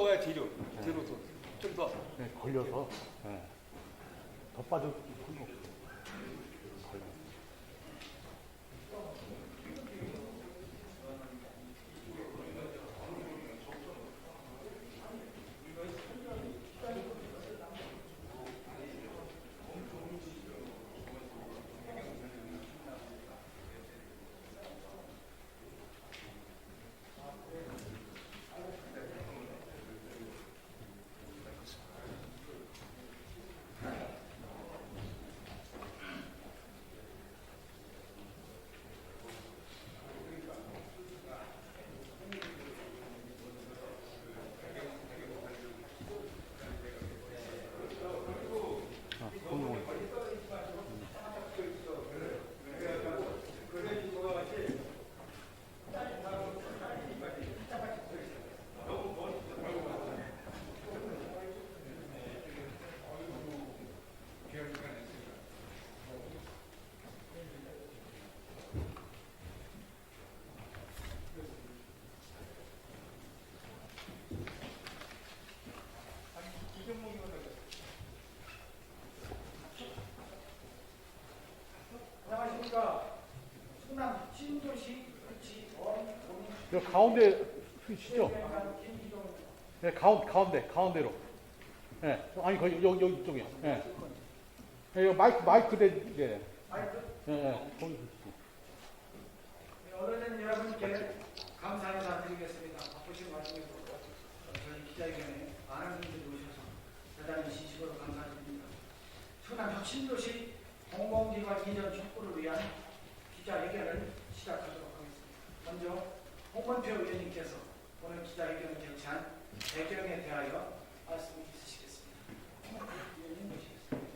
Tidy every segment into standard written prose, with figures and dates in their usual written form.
가야 뒤로 좀 더. 네, 걸려서 네. 더 빠져 걸려. 여기 가운데 쓰시죠? 네, 가운데로. 네, 아니, 여기 이쪽이요. 네. 네, 여기 마이크 대, 네. 거기 쓰시죠. 오늘은 여러분께 감사 인사드리겠습니다. 바쁘신 와중에도 저희 기자회견에 많은 분들이 오셔서 대단히 진심으로 감사드립니다. 충남 혁신도시 공공기관 이전 촉구를 위한 기자회견을 시작하도록 하겠습니다. 먼저 홍문표 의원님께서 오늘 기자회견을 개최한 배경에 대하여 말씀 있으시겠습니다. 의원님 모시겠습니다.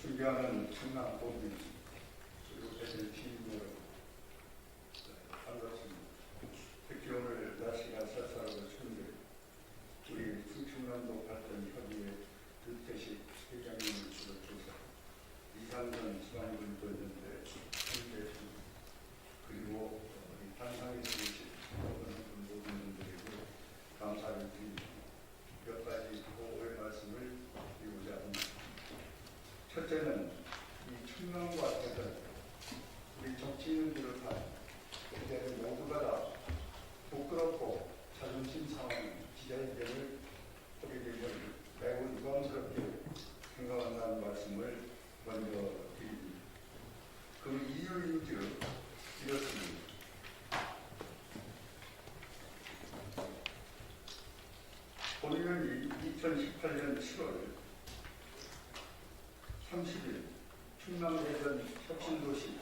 존경하는 충남 도민 그리고 대전 시민 여러분, 반갑습니다. 특히 오늘 날씨가 쌀쌀하고 추운데 우리 충청남도 발전 협의회 유태식 회장님을 비롯해서 이상전 지방분도 있는데 함께했습니다. 그리고 우리 단상에서 계신 모든 분들에게 감사를 드립니다. 몇 가지 보고의 말씀을 드리고자 합니다. 첫째는 이 충남과 대전, 우리 정치인을 비롯한 이제 모두가 다 부끄럽고 자존심 상하는 기자회견을 하게 됨을 매우 유감스럽게 생각한다는 말씀을 먼저 드립니다. 그 이유인즉 이렇습니다. 본인은 2018년 7월 30일 충남대전 혁신도시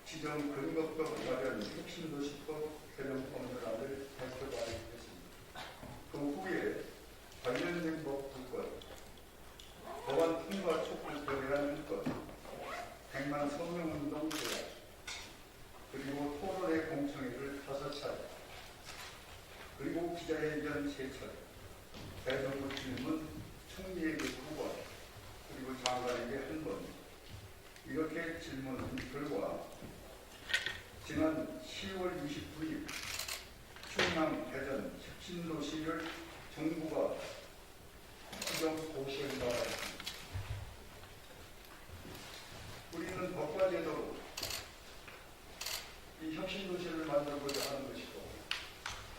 지정 근거법 관련 혁신도시법 개정법률안을 발표 발의했습니다. 그 후에 관련된 법 2건, 법안 통과 촉구 결의안 1건, 100만 서명운동 조약, 그리고 토론회 공청회를 5차례, 그리고 기자회견 3차례, 대정부 질문 총리에게 2번, 그리고 장관에게 1번, 이렇게 질문한 결과 지난 10월 29일 충남 대전 혁신도시를 정부가 지정 고시한 바 있습니다. 우리는 법과 제도로 이 혁신도시를 만들고자 하는 것이고,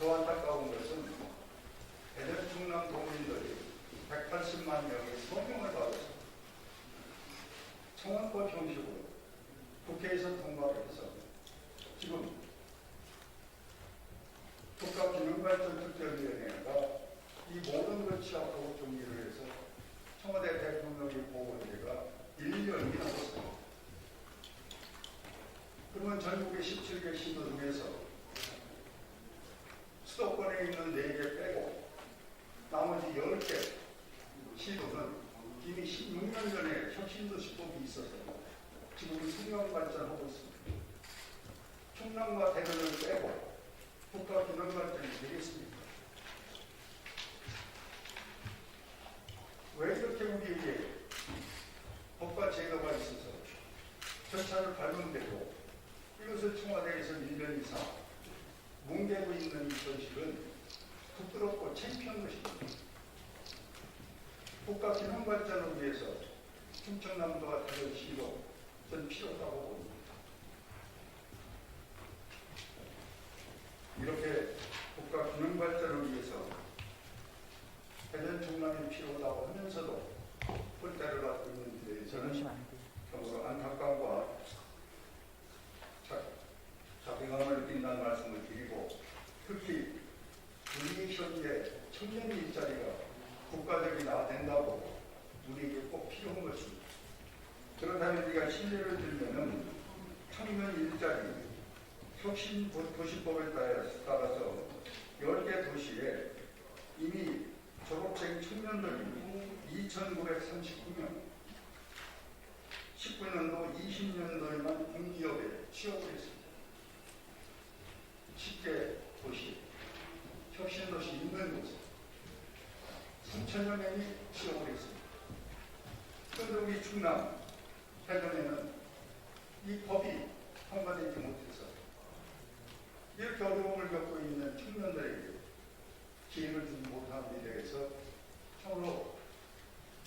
더 안타까운 것은 대전 충남 도민들이 180만 명의 서명을 받아서 청원법 형식으로 국회에서 통과를 해서 지금 국가기능발전특별위원회가 이 모든 걸 취합하고 정리를 해서 청와대 대통령이 보고한 지가 1년이 넘었습니다. 그러면 전국의 17개 시도 중에서 수도권에 있는 4개 빼고 나머지 10개 시도는 이미 16년 전에 혁신도시법이 있어서 지금 수명 발전하고 있습니다. 충남과 대전을 빼고 국가 기능 발전이 되겠습니까? 왜 이렇게 우리에게 법과 잘 발명되고 이것을 청와대에서 1년 이상 뭉개고 있는 이 현실은 부끄럽고 창피한 것입니다. 국가 기능 발전을 위해서 충청남도와 대전시도 전 필요하다고 봅니다. 이렇게 국가 기능 발전을 위해서 대전 충남이 필요하다고 하면서도 홀대를 갖고 있는 데 저는 참으로 안타까움과 자괴감을 느낀다는 말씀을 드리고, 특히 우리 현재 청년 일자리가 국가적이나 된다고 우리에게 꼭 필요한 것입니다. 그렇다면 우리가 신뢰를 들면은 청년 일자리 혁신 도시법에 따라서 10개 도시에 이미 졸업생 청년들이 2,939명, 19년도 20년도에만 공기업에 취업을 했습니다. 10개 도시, 혁신도시 있는 곳에 3천여 명이 취업을 했습니다. 그런데 우리 충남, 대전에는 이 법이 통과되지 못해서 이렇게 어려움을 겪고 있는 청년들에게 기회를 주지 못한 데 대해서 참으로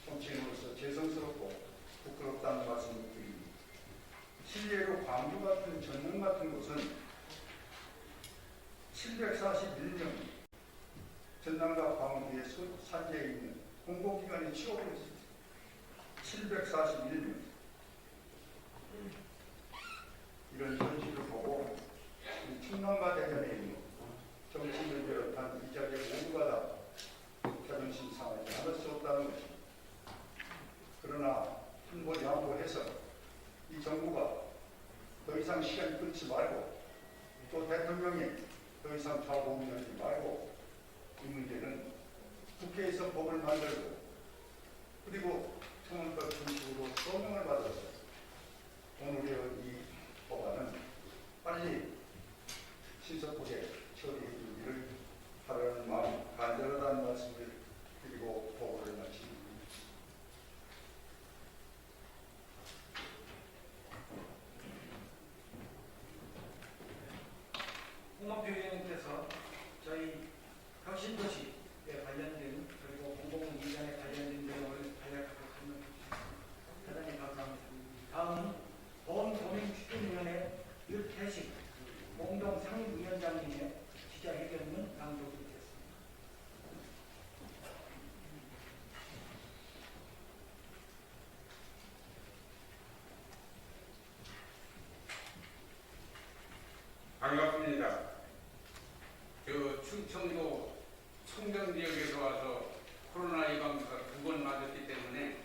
정치인으로서 죄송스럽고 부끄럽다는 말씀을 드립니다. 실례로 광주 같은 전남 같은 곳은 741명 전남과 광주의 산지에 있는 공공기관에 취업을 했습니다. 741명. 이런 현실을 보고 우리 충남과 대전에 있는 정치인을 비롯한 이 자리에 모두가 다 자존심 상하지 않을 수 없다는 것입니다. 그러나 한번 양보해서 이 정부가 더 이상 시간 끌지 말고 또 대통령이 더 이상 좌고우면하지 말고 이 문제는 국회에서 법을 만들고 그리고 청원법 준칙으로 서명을 받아서 오늘의 이 법안은 빨리 신속하게 처리해 주기를 바라는 마음 간절하다는 말씀을 드리고 보고를 마칩니다. 홍문표 의원님께서 저희 혁신도시에 관련된 그리고 공공기관에 관련된 내용을 간략하게 설명해 주셨습니다. 대단히 감사합니다. 다음은 보험도민추진위원회 윤태식 공동상임위원장님의 기자회견문 낭독이 됐습니다. 반갑습니다. 충청도 청정 지역에서 와서 코로나 예방주사 2번 맞았기 때문에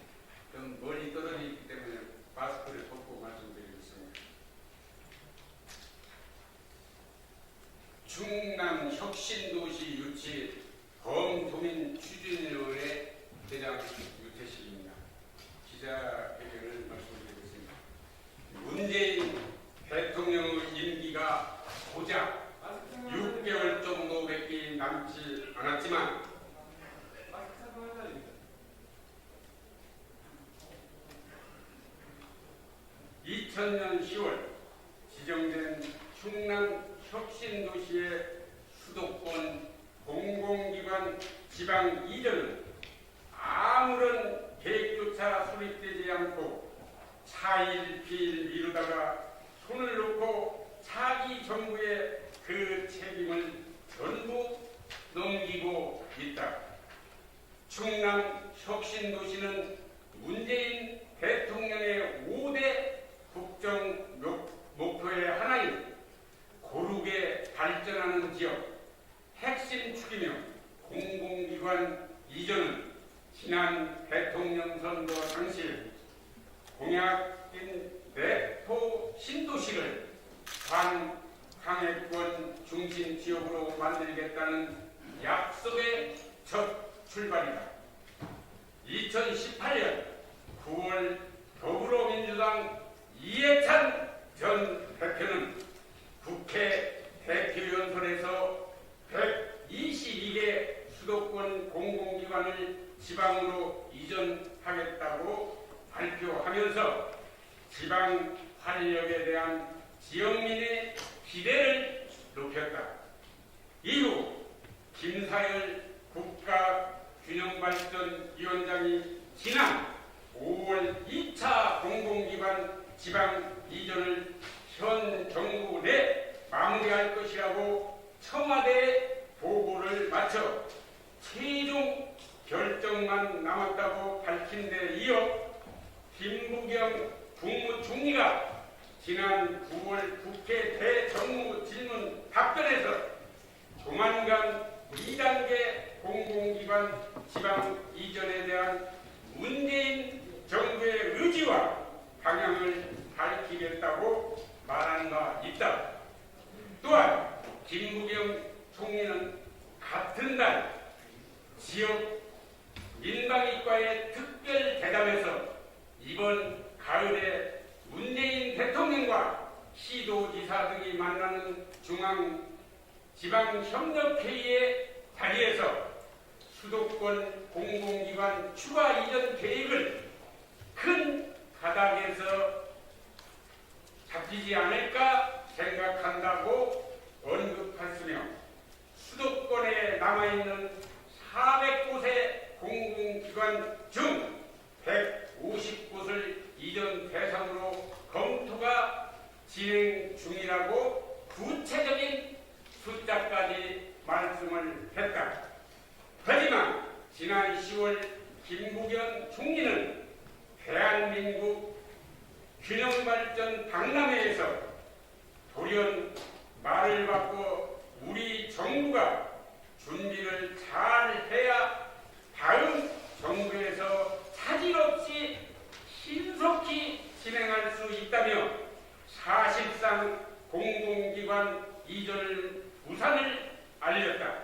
좀 멀리 떨어져 있기 때문에 마스크를 벗고 말씀드리고 있습니다. 충남 혁신도시 유치 범도민 추진위원회 대장 유태식입니다. 기자회견을 말씀드리고 있습니다. 문재인 대통령의 임기가 고작 6개월 정도밖에 남지 않았지만 2000년 10월 지정된 충남 혁신도시의 수도권 공공기관 지방 이전은 아무런 계획조차 수립되지 않고 차일피일 미루다가 손을 놓고 차기 정부의 그 책임을 전부 넘기고 있다. 충남 혁신도시는 문재인 대통령의 5대 국정 목표의 하나인 고르게 발전하는 지역 핵심 축이며 공공기관 이전은 지난 대통령 선거 당시 공약인 내토 신도시를 광해권 중심 지역으로 만들겠다는 약속의 첫 출발이다. 2018년 9월 더불어민주당 이해찬 전 대표는 국회 대표연설에서 122개 수도권 공공기관을 지방으로 이전하겠다고 발표하면서 지방 활력의 방대할 것이라고 청와대에 보고를 마쳐 최종 결정만 남았다고 밝힌 데 이어 김부겸 국무총리가 지난 9월 국회 대정무질문 답변에서 조만간 2단계 공공기관 지방 이전에 대한 문재인 정부의 의지와 방향을 밝히겠다고 말한 바 있다. 또한 김부겸 총리는 같은 달 지역 민방위과의 특별 대담에서 이번 가을에 문재인 대통령과 시도지사 등이 만나는 중앙지방협력회의의 자리에서 수도권 공공기관 추가 이전 계획을 큰 가닥에서 잡히지 않을까 생각한다고 언급했으며 수도권에 남아있는 400곳의 공공기관 중 150곳을 이전 대상으로 검토가 진행 중이라고 구체적인 숫자까지 말씀을 했다. 하지만 지난 10월 김부겸 총리는 대한민국 균형발전 박람회에서 돌연 말을 바꿔 우리 정부가 준비를 잘 해야 다음 정부에서 차질 없이 신속히 진행할 수 있다며 사실상 공공기관 이전을 우산을 알렸다.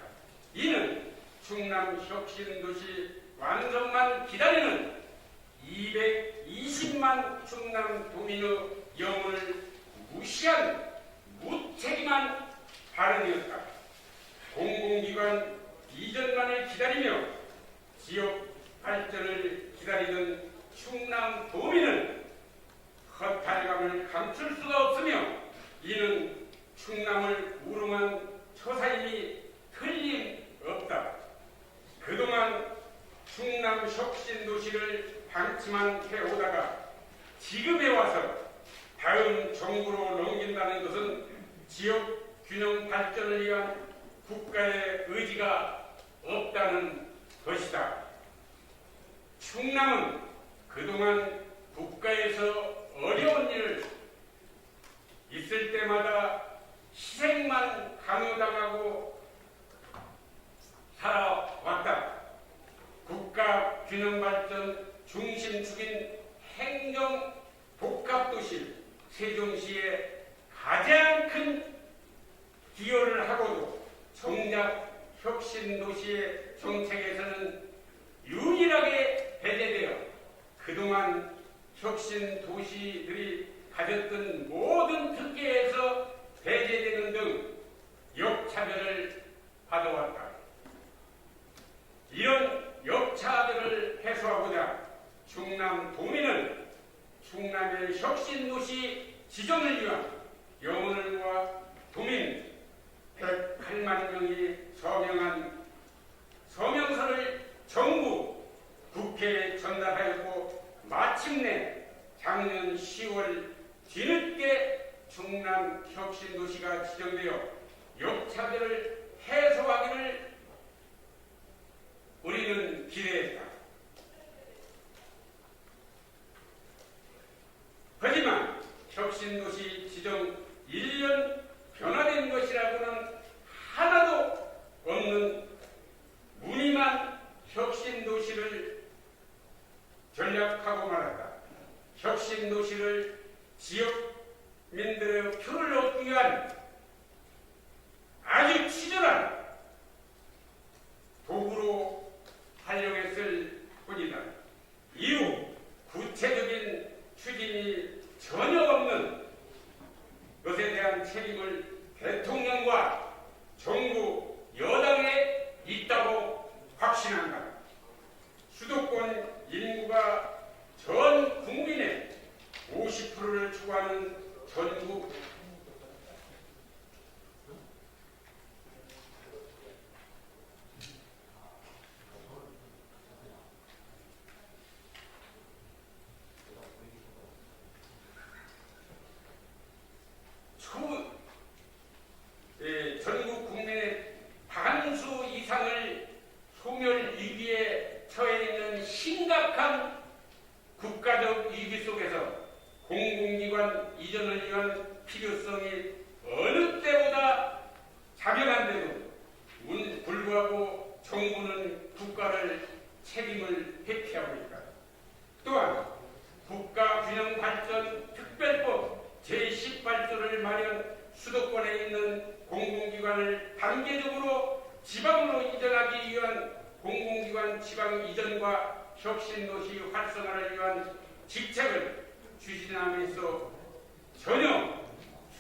이는 충남혁신도시 완성만 기다리는 220만 충남도민의 영혼을 무시한 무책임한 발언이었다. 공공기관 이전만을 기다리며 지역 발전을 기다리던 충남도민은 허탈감을 감출 수가 없으며 이는 충남을 우롱한 처사임이 틀림없다. 그동안 충남혁신도시를 방치만 해오다가 지금에 와서 다음 정부로 넘긴다는 것은 지역 균형 발전을 위한 국가의 의지가 없다는 것이다. 충남은 그동안 국가에서 어려운 일 있을 때마다 희생만 강요당하고 살아왔다. 국가 균형 발전 중심축인 행정 복합도시 세종시에 가장 큰 기여를 하고도 정작 혁신도시의 정책에서는 유일하게 배제되어 그동안 혁신도시들이 가졌던 모든 특혜에서 배제되는 등 역차별을 받아왔다. 이런 역차별을 해소하고자 충남도민은 충남의 혁신도시 지정을 위한 영혼을 모아 도민 108만 명이 서명한 서명서를 정부 국회에 전달하였고 마침내 작년 10월 뒤늦게 충남혁신도시가 지정되어 역차별을 해소하기를 우리는 기대했다. 하지만 혁신도시 지정 1년 변화된 것이라고는 하나도 없는 무늬만 혁신도시를 전략하고 말았다. 혁신도시를 지역민들의 표를 얻기 위한 아주 치졸한 도구로 활용했을 뿐이다. 이후 구체적인 추진이 전혀 없는 것에 대한 책임을 대통령과 정부 여당에 있다고 확신한다. 수도권 인구가 전 국민의 50%를 초과하는 전국 책임을 회피하고 있다. 또한 국가균형발전특별법 제18조를 마련 수도권에 있는 공공기관을 단계적으로 지방으로 이전하기 위한 공공기관 지방 이전과 혁신도시 활성화를 위한 직책을 추진하면서 전혀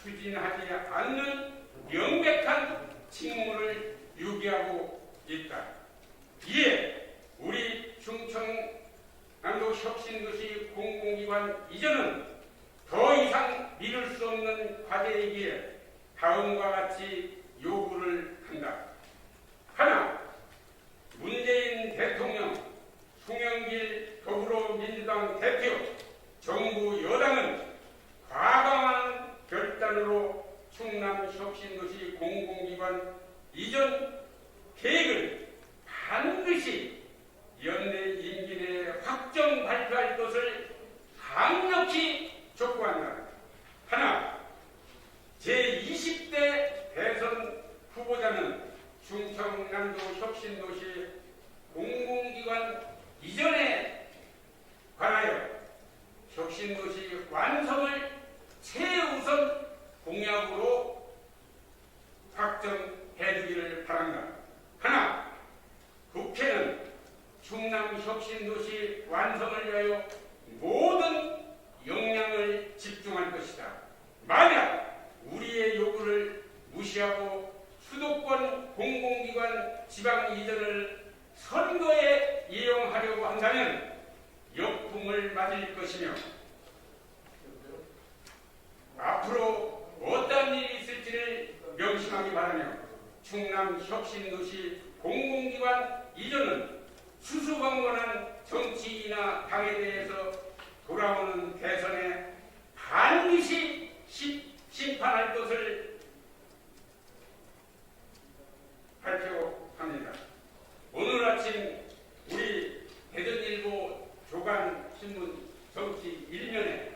추진하지 않는 명백한 직무를 유기하고 있다. 이에 우리 충청남도 혁신도시 공공기관 이전은 더 이상 미룰 수 없는 과제이기에 다음과 같이 요구를 한다. 하나, 문재인 대통령, 송영길 더불어민주당 대표, 정부 여당은 과감한 결단으로 충남혁신도시 공공기관 이전 계획을 반드시 연내 임기 내에 확정 발표할 것을 강력히 촉구한다. 하나, 제20대 대선 후보자는 충청남도 혁신도시 공공기관 이전에 관하여 혁신도시 완성을 최우선 공약으로 확정해주기를 바란다. 하나, 국회는 충남혁신도시 완성을 위하여 모든 역량을 집중할 것이다. 만약 우리의 요구를 무시하고 수도권 공공기관 지방 이전을 선거에 이용하려고 한다면 역풍을 맞을 것이며 앞으로 어떤 일이 있을지를 명심하기 바라며 충남혁신도시 공공기관 이전은 수수방관한 정치인이나 당에 대해서 돌아오는 대선에 반드시 심판할 것을 발표합니다. 오늘 아침 우리 대전일보 조간신문 정치 1면에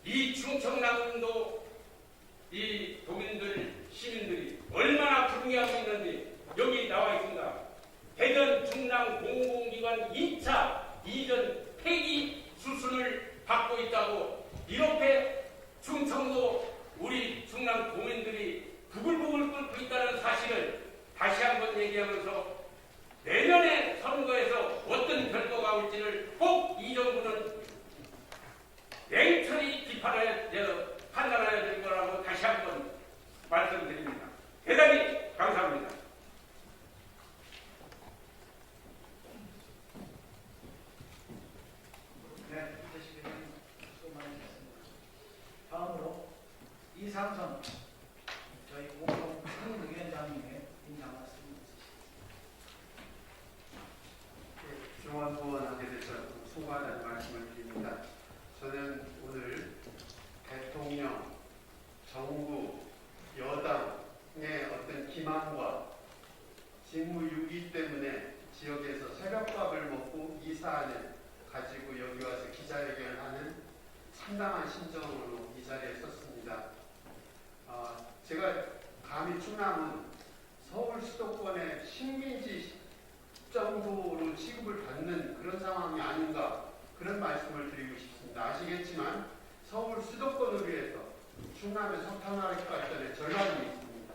이 충청남도 이 도민들 시민들이 얼마나 분개하고 있는지 여기 나와 있습니다. 대전 충남 공공기관 2차 이전 폐기 수순을 받고 있다고 이렇게 충청도 우리 충남 도민들이 부글부글 끓고 있다는 사실을 다시 한번 얘기하면서 내년에 선거에서 어떤 결과가 올지를 꼭 이 정부는 냉철히 판단해야 될 거라고 다시 한번 말씀드립니다. 대단히 감사합니다. 네, 이재식님 수고 많으셨습니다. 다음으로 이상선 저희 공동상임위원장님의 인사 말씀 있으십니다. 중원부원하게 돼서 수고하다는 말씀을 드립니다. 저는 오늘 대통령, 정부, 여당의 어떤 기만과 직무유기 때문에 지역에서 새벽밥을 먹고 이 사안을 가지고 여기 와서 기자회견을 하는 참담한 심정으로 이 자리에 섰습니다. 제가 감히 충남은 서울 수도권의 식민지 정도로 취급을 받는 그런 상황이 아닌가 그런 말씀을 드리고 싶습니다. 아시겠지만 서울 수도권을 위해서 충남의 석탄화력 발전에 전략이 있습니다.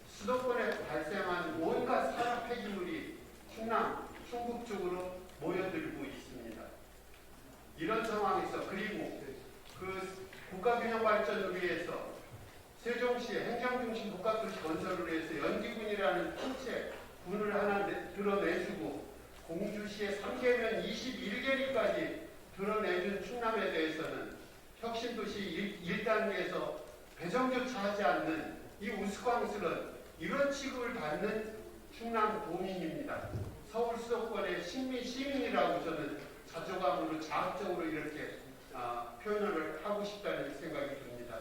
수도권에 발생한 온갖 산업 폐기물이 충남, 충북 쪽으로 모여들고 있습니다. 이런 상황에서 그리고 그 국가균형 발전을 위해서 세종시의 행정중심 복합도시 건설을 위해서 연기군이라는 통째 군을 하나 드러내주고 공주시의 3개면 21개리까지 드러내준 충남에 대해서는 혁신도시 1단계에서 배정조차 하지 않는 이 우스꽝스런 이런 취급을 받는 충남 도민입니다. 서울 수도권의 시민이라고 저는 자조감으로 자학적으로 이렇게 표현을 하고 싶다는 생각이 듭니다.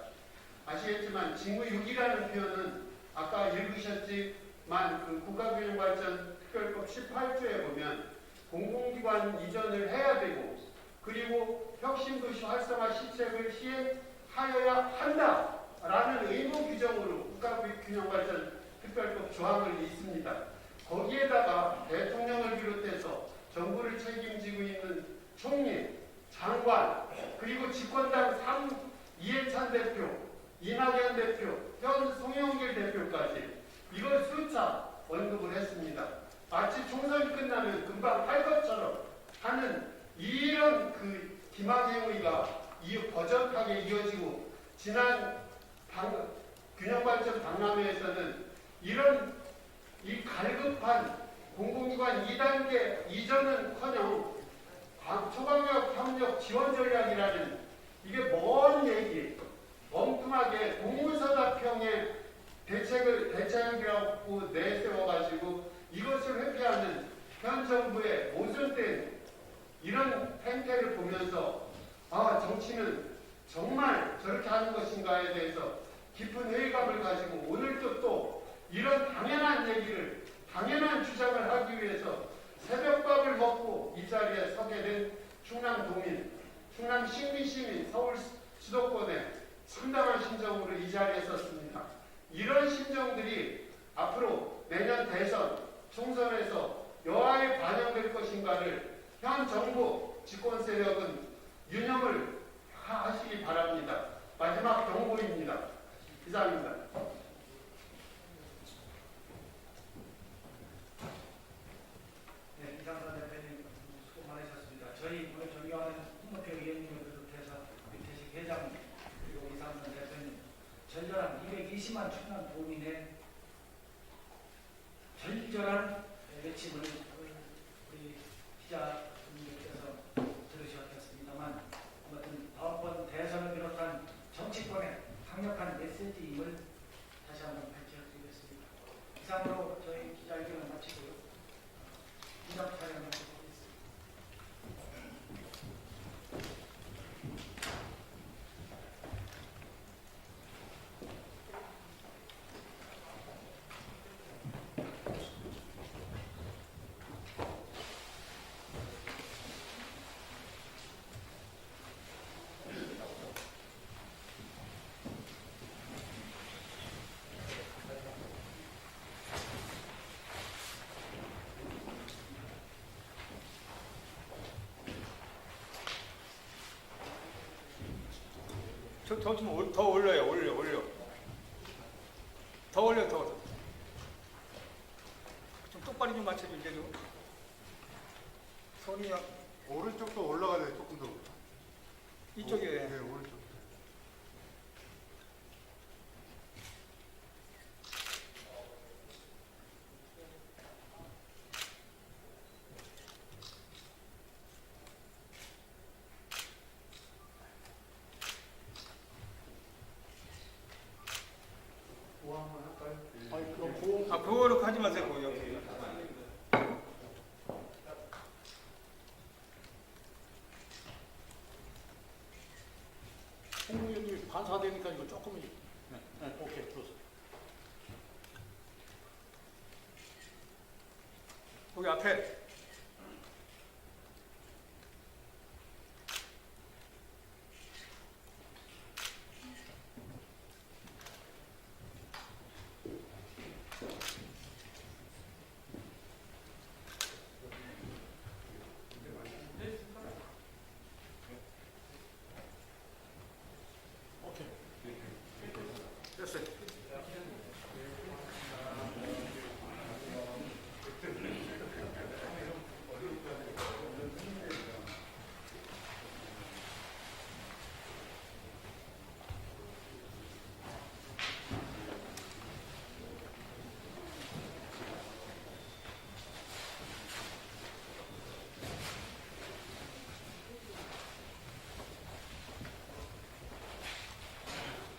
아시겠지만 직무유기라는 표현은 아까 읽으셨지만 그 국가균형발전 특별법 18조에 보면 공공기관 이전을 해야 되고 그리고 혁신도시 활성화 시책을 시행하여야 한다라는 의무 규정으로 국가균형발전 특별법 조항을 있습니다. 거기에다가 대통령을 비롯해서 정부를 책임지고 있는 총리, 장관, 그리고 집권당 이해찬 대표, 이낙연 대표, 현 송영길 대표까지 이걸 수차 언급을 했습니다. 마치 총선이 끝나면 금방 할 것처럼 하는 이런 그 기망행위가 버젓하게 이어지고, 지난 균형발전 박람회에서는 이런 이 갈급한 공공기관 2단계 이전은커녕 초강력 협력 지원 전략이라는 이게 먼 얘기, 엉뚱하게 동문서답형의 대책이라고 내세워가지고 이것을 회피하는 현 정부의 모순된 이런 행태를 보면서 정치는 정말 저렇게 하는 것인가에 대해서 깊은 회의감을 가지고, 오늘도 또 이런 당연한 얘기를, 당연한 주장을 하기 위해서 새벽밥을 먹고 이 자리에 서게 된 충남도민, 충남 식민시민, 서울 수도권의 상당한 심정으로 이 자리에 섰습니다. 이런 심정들이 앞으로 내년 대선, 총선에서 여하에 반영될 것인가를 현 정부 집권 세력은 유념을 하시기 바랍니다. 마지막 경고입니다. 이상입니다. 네, 이상선 대표님 수고 많으셨습니다. 저희 오늘 존경하는 홍문표 의원님을 비롯해서 유태식 회장 그리고 이상선 대표님, 절절한 220만 충남 도민의 절절한 외침을 우리 기자분들께서 들으셨겠습니다만, 아무튼 다음번 대선을 비롯한 정치권의 강력한 메시지임을 다시 한번 밝혀드리겠습니다. 이상으로 저희 기자회견을 마치고요. 기자 촬영을 마치겠습니다. 더 올려요. 올려. 더 올려. 좀 똑바로 좀 맞춰줘 이제 좀. 손이 오른쪽도 올라가야 돼, 조금 더. 이쪽에. 네, 오른쪽. 그거로 하지 마세요. 여기. 홍보위원님이 반사되니까 이거 조금. 네, 오케이, 좋습니다. 거기 앞에.